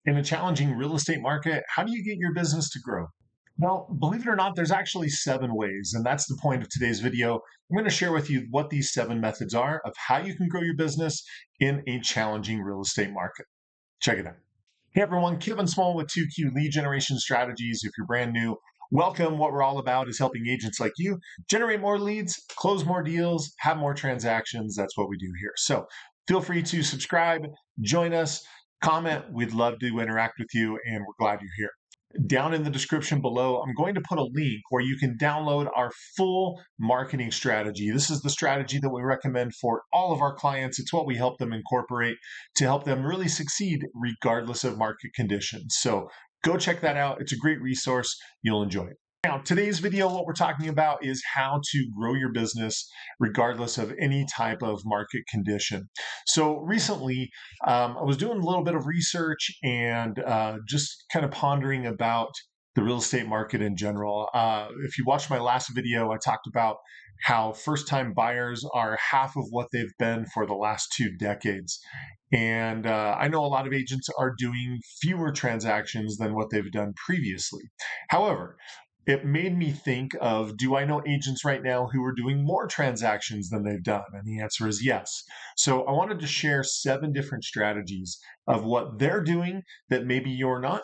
In a challenging real estate market, how do you get your business to grow? Well, believe it or not, there's actually 7 ways, and that's the point of today's video. I'm going to share with you what these 7 methods are of how you can grow your business in a challenging real estate market. Check it out. Hey everyone, Kevin Small with 2Q Lead Generation Strategies. If you're brand new, welcome. What we're all about is helping agents like you generate more leads, close more deals, have more transactions. That's what we do here. So feel free to subscribe, join us, comment. We'd love to interact with you, and we're glad you're here. Down in the description below, I'm going to put a link where you can download our full marketing strategy. This is the strategy that we recommend for all of our clients. It's what we help them incorporate to help them really succeed regardless of market conditions. So go check that out. It's a great resource. You'll enjoy it. Now, today's video, what we're talking about is how to grow your business regardless of any type of market condition. So recently, I was doing a little bit of research and just kind of pondering about the real estate market in general. If you watched my last video, I talked about how first time buyers are half of what they've been for the last 2 decades. And I know a lot of agents are doing fewer transactions than what they've done previously. However, it made me think of, do I know agents right now who are doing more transactions than they've done? And the answer is yes. So I wanted to share 7 different strategies of what they're doing that maybe you're not.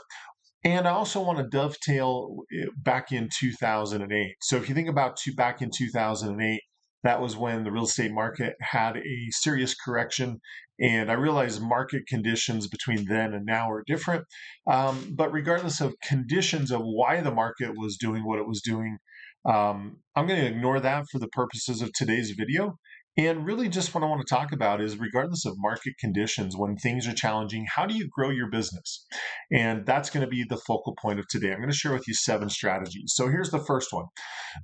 And I also want to dovetail back in 2008. So if you think about back in 2008, that was when the real estate market had a serious correction. And I realize market conditions between then and now are different. But regardless of conditions of why the market was doing what it was doing, I'm going to ignore that for the purposes of today's video. And really, just what I want to talk about is regardless of market conditions, when things are challenging, how do you grow your business? And that's going to be the focal point of today. I'm going to share with you 7 strategies. So here's the first one.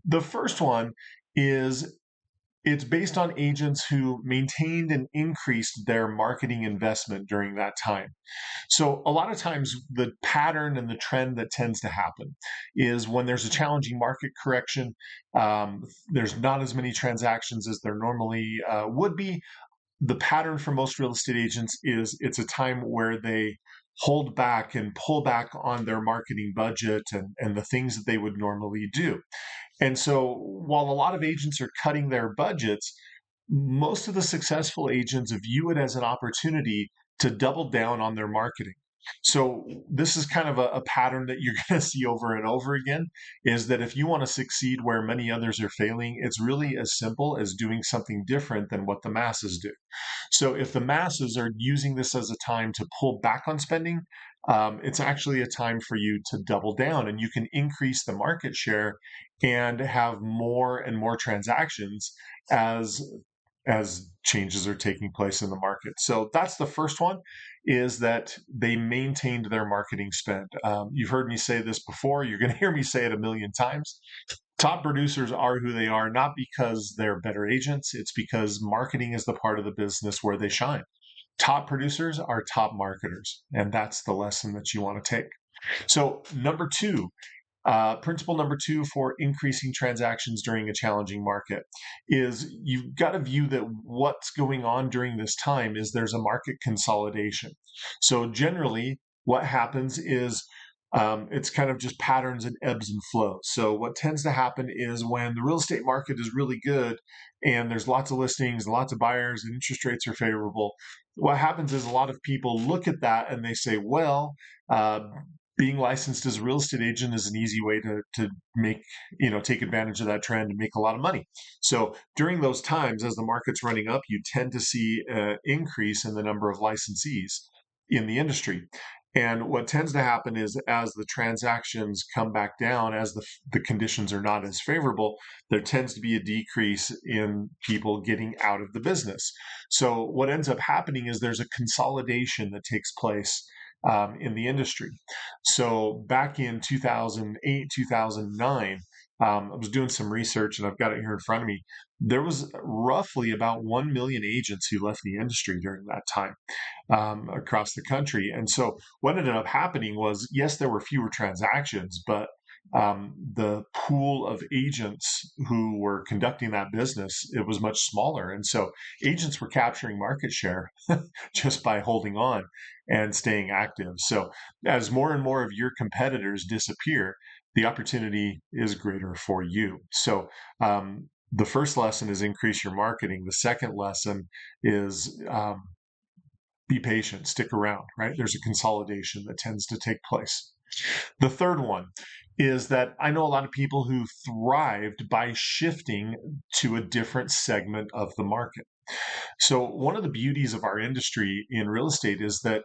The first one is it's based on agents who maintained and increased their marketing investment during that time. So, a lot of times, the pattern and the trend that tends to happen is when there's a challenging market correction, there's not as many transactions as there normally would be. The pattern for most real estate agents is it's a time where they hold back and pull back on their marketing budget and the things that they would normally do. And so while a lot of agents are cutting their budgets, most of the successful agents view it as an opportunity to double down on their marketing. So this is kind of a pattern that you're going to see over and over again, is that if you want to succeed where many others are failing, it's really as simple as doing something different than what the masses do. So if the masses are using this as a time to pull back on spending, it's actually a time for you to double down, and you can increase the market share and have more and more transactions as changes are taking place in the market. So that's the first one, is that they maintained their marketing spend. You've heard me say this before. You're going to hear me say it a million times. Top producers are who they are, not because they're better agents. It's because marketing is the part of the business where they shine. Top producers are top marketers, and that's the lesson that you want to take. So, principle number 2 for increasing transactions during a challenging market is you've got to view that what's going on during this time is there's a market consolidation. So generally, what happens is it's kind of just patterns and ebbs and flows. So what tends to happen is when the real estate market is really good and there's lots of listings, lots of buyers, and interest rates are favorable, what happens is a lot of people look at that and they say, well, uh, being licensed as a real estate agent is an easy way to make, take advantage of that trend and make a lot of money. So during those times, as the market's running up, you tend to see an increase in the number of licensees in the industry. And what tends to happen is as the transactions come back down, as the conditions are not as favorable, there tends to be a decrease in people getting out of the business. So what ends up happening is there's a consolidation that takes place in the industry. So back in 2008, 2009, I was doing some research and I've got it here in front of me. There was roughly about 1 million agents who left the industry during that time across the country. And so what ended up happening was, yes, there were fewer transactions, but the pool of agents who were conducting that business, it was much smaller. And so agents were capturing market share just by holding on and staying active. So as more and more of your competitors disappear, the opportunity is greater for you. So the first lesson is increase your marketing. The second lesson is be patient, stick around, right? There's a consolidation that tends to take place. The third one is that I know a lot of people who thrived by shifting to a different segment of the market. So, one of the beauties of our industry in real estate is that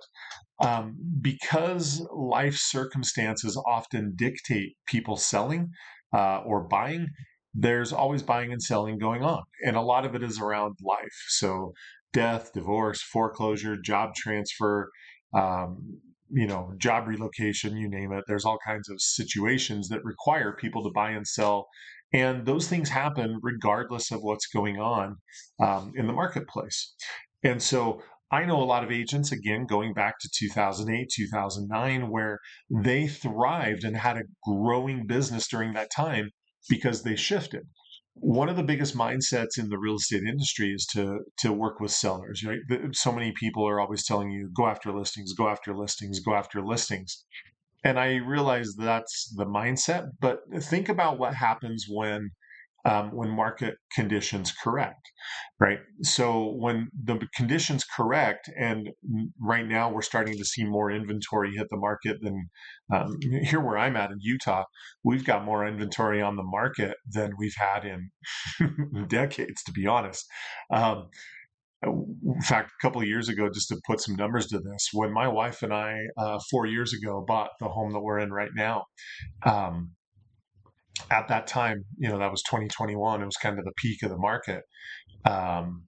because life circumstances often dictate people selling or buying, there's always buying and selling going on. And a lot of it is around life. So, death, divorce, foreclosure, job transfer, job relocation, you name it. There's all kinds of situations that require people to buy and sell. And those things happen regardless of what's going on in the marketplace. And so I know a lot of agents, again, going back to 2008, 2009, where they thrived and had a growing business during that time because they shifted. One of the biggest mindsets in the real estate industry is to work with sellers, right? So many people are always telling you, go after listings, go after listings, go after listings. And I realize that's the mindset, but think about what happens when market conditions correct, right? So when the conditions correct, and right now we're starting to see more inventory hit the market than here where I'm at in Utah, we've got more inventory on the market than we've had in decades, to be honest. Um, in fact, a couple of years ago, just to put some numbers to this, when my wife and I 4 years ago bought the home that we're in right now, um, at that time, that was 2021. It was kind of the peak of the market. Um,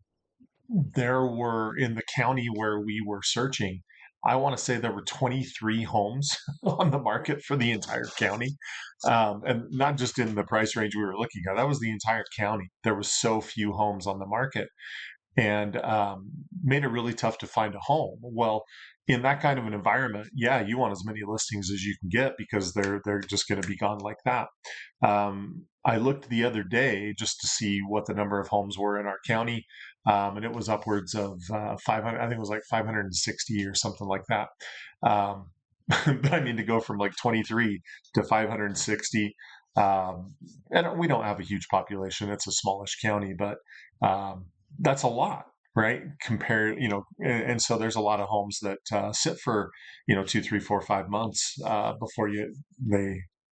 there were in the county where we were searching, I want to say there were 23 homes on the market for the entire county. And not just in the price range we were looking at, that was the entire county. There was so few homes on the market and made it really tough to find a home. Well, in that kind of an environment, yeah, you want as many listings as you can get because they're just going to be gone like that. I looked the other day just to see what the number of homes were in our county, and it was upwards of 500. I think it was like 560 or something like that. Um, but I mean, to go from like 23 to 560, and we don't have a huge population. It's a smallish county, but um, that's a lot, right? Compared, and so there's a lot of homes that sit for 2, 3, 4, 5 months before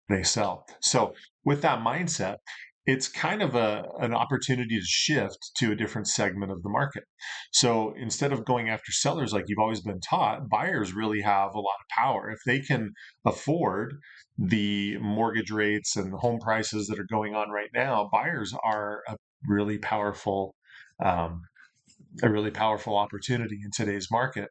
they sell. So with that mindset, it's kind of an opportunity to shift to a different segment of the market. So instead of going after sellers like you've always been taught, buyers really have a lot of power. If they can afford the mortgage rates and the home prices that are going on right now, buyers are really powerful um, a really powerful opportunity in today's market,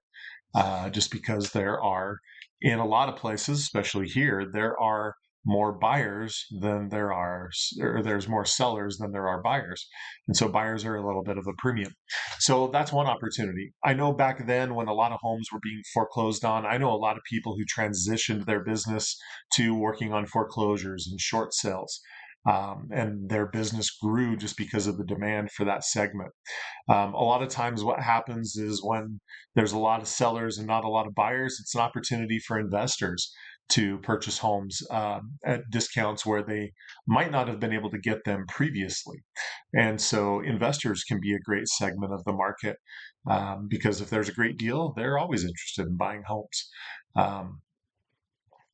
just because there are, in a lot of places, especially here, there are more buyers than there are, or there's more sellers than there are buyers. And so buyers are a little bit of a premium. So that's one opportunity. I know back then when a lot of homes were being foreclosed on, I know a lot of people who transitioned their business to working on foreclosures and short sales. And their business grew just because of the demand for that segment. A lot of times, what happens is when there's a lot of sellers and not a lot of buyers, it's an opportunity for investors to purchase homes at discounts where they might not have been able to get them previously. And so, investors can be a great segment of the market because if there's a great deal, they're always interested in buying homes. Um,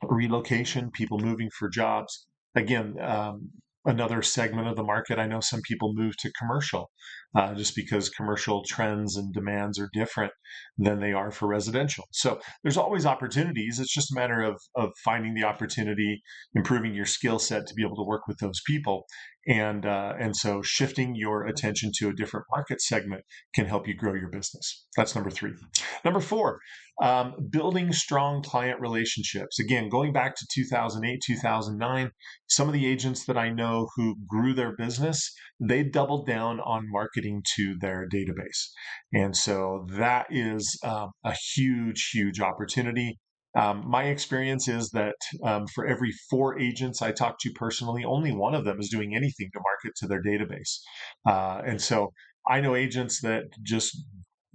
Relocation, people moving for jobs. Again, another segment of the market. I know some people move to commercial just because commercial trends and demands are different than they are for residential. So there's always opportunities. It's just a matter of finding the opportunity, improving your skill set to be able to work with those people. And so shifting your attention to a different market segment can help you grow your business. That's number three. Number four, building strong client relationships. Again, going back to 2008, 2009, some of the agents that I know who grew their business, they doubled down on marketing to their database. And so that is a huge, huge opportunity. My experience is that for every 4 agents I talk to personally, only one of them is doing anything to market to their database. And so I know agents that just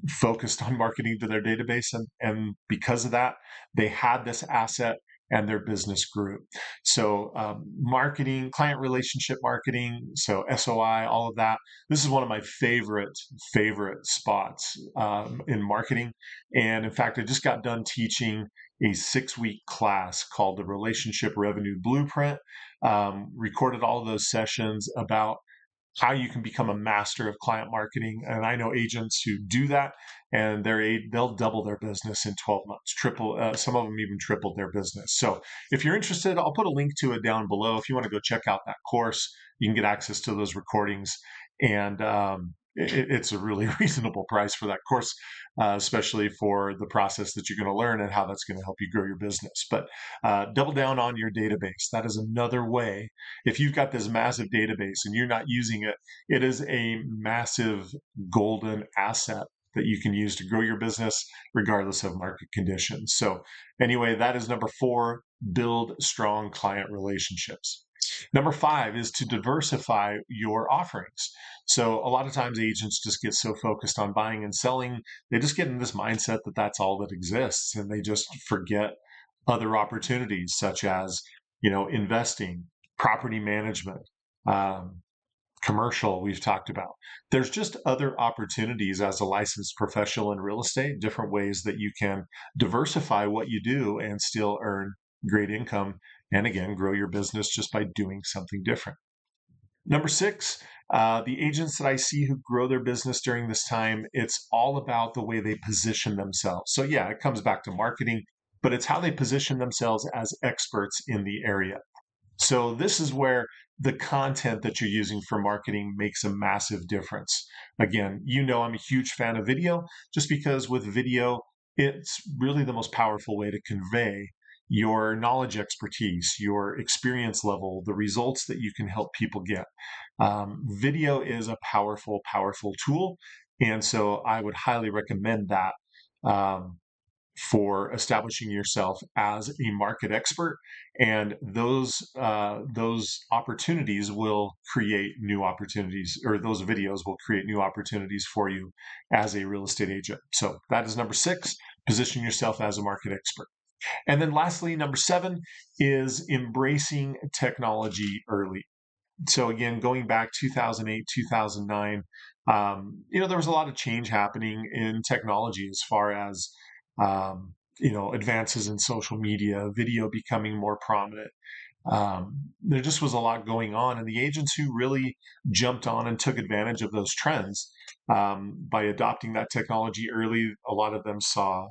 focused on marketing to their database, and because of that, they had this asset and their business grew. So marketing, client relationship marketing, so SOI, all of that. This is one of my favorite spots in marketing. And in fact, I just got done teaching a 6-week class called the Relationship Revenue Blueprint. Recorded all of those sessions about how you can become a master of client marketing. And I know agents who do that, and they'll double their business in 12 months, triple. Some of them even tripled their business. So if you're interested, I'll put a link to it down below. If you want to go check out that course, you can get access to those recordings, and it's a really reasonable price for that course, especially for the process that you're going to learn and how that's going to help you grow your business. But double down on your database. That is another way. If you've got this massive database and you're not using it, it is a massive golden asset that you can use to grow your business regardless of market conditions. So anyway, that is number 4, build strong client relationships. Number 5 is to diversify your offerings. So a lot of times agents just get so focused on buying and selling, they just get in this mindset that that's all that exists, and they just forget other opportunities such as, investing, property management, um, commercial we've talked about. There's just other opportunities as a licensed professional in real estate, different ways that you can diversify what you do and still earn great income, and again, grow your business just by doing something different. Number 6, the agents that I see who grow their business during this time, it's all about the way they position themselves. So yeah, it comes back to marketing, but it's how they position themselves as experts in the area. So this is where the content that you're using for marketing makes a massive difference. Again, I'm a huge fan of video, just because with video, it's really the most powerful way to convey your knowledge, expertise, your experience level, the results that you can help people get. Video is a powerful tool. And so I would highly recommend that. For establishing yourself as a market expert, and those opportunities will create new opportunities, or those videos will create new opportunities for you as a real estate agent. So that is number 6, position yourself as a market expert. And then lastly, number 7 is embracing technology early. So again, going back 2008, 2009, there was a lot of change happening in technology as far as advances in social media, video becoming more prominent. There just was a lot going on, and the agents who really jumped on and took advantage of those trends by adopting that technology early, a lot of them saw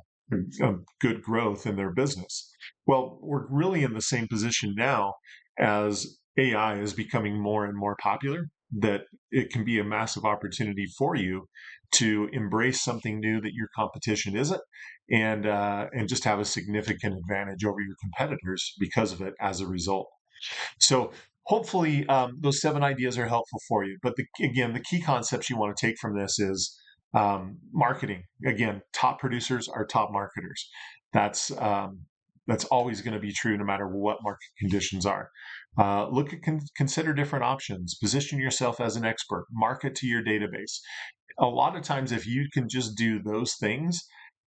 a good growth in their business. Well, we're really in the same position now as AI is becoming more and more popular, that it can be a massive opportunity for you to embrace something new that your competition isn't, and just have a significant advantage over your competitors because of it as a result. So hopefully those 7 ideas are helpful for you. But again, the key concepts you want to take from this is marketing. Again, top producers are top marketers. That's always going to be true no matter what market conditions are. Consider different options. Position yourself as an expert. Market to your database. A lot of times, if you can just do those things,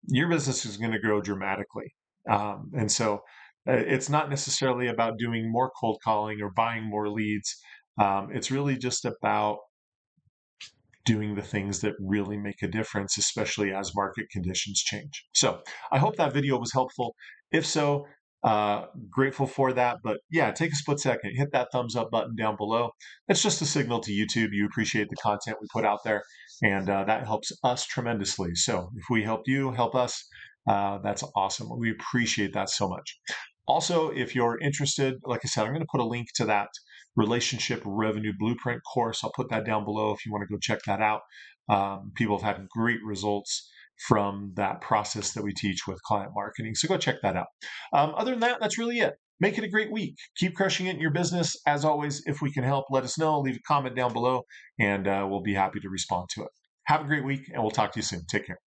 your business is going to grow dramatically. And so it's not necessarily about doing more cold calling or buying more leads. It's really just about doing the things that really make a difference, especially as market conditions change. So I hope that video was helpful. If so, grateful for that. But yeah, take a split second, hit that thumbs up button down below. It's just a signal to YouTube you appreciate the content we put out there, and that helps us tremendously. So if we helped you, help us. That's awesome. We appreciate that so much. Also, if you're interested, like I said, I'm going to put a link to that Relationship Revenue Blueprint course. I'll put that down below if you want to go check that out. People have had great results from that process that we teach with client marketing. So go check that out. Other than that, that's really it. Make it a great week. Keep crushing it in your business. As always, if we can help, let us know. Leave a comment down below, and we'll be happy to respond to it. Have a great week, and we'll talk to you soon. Take care.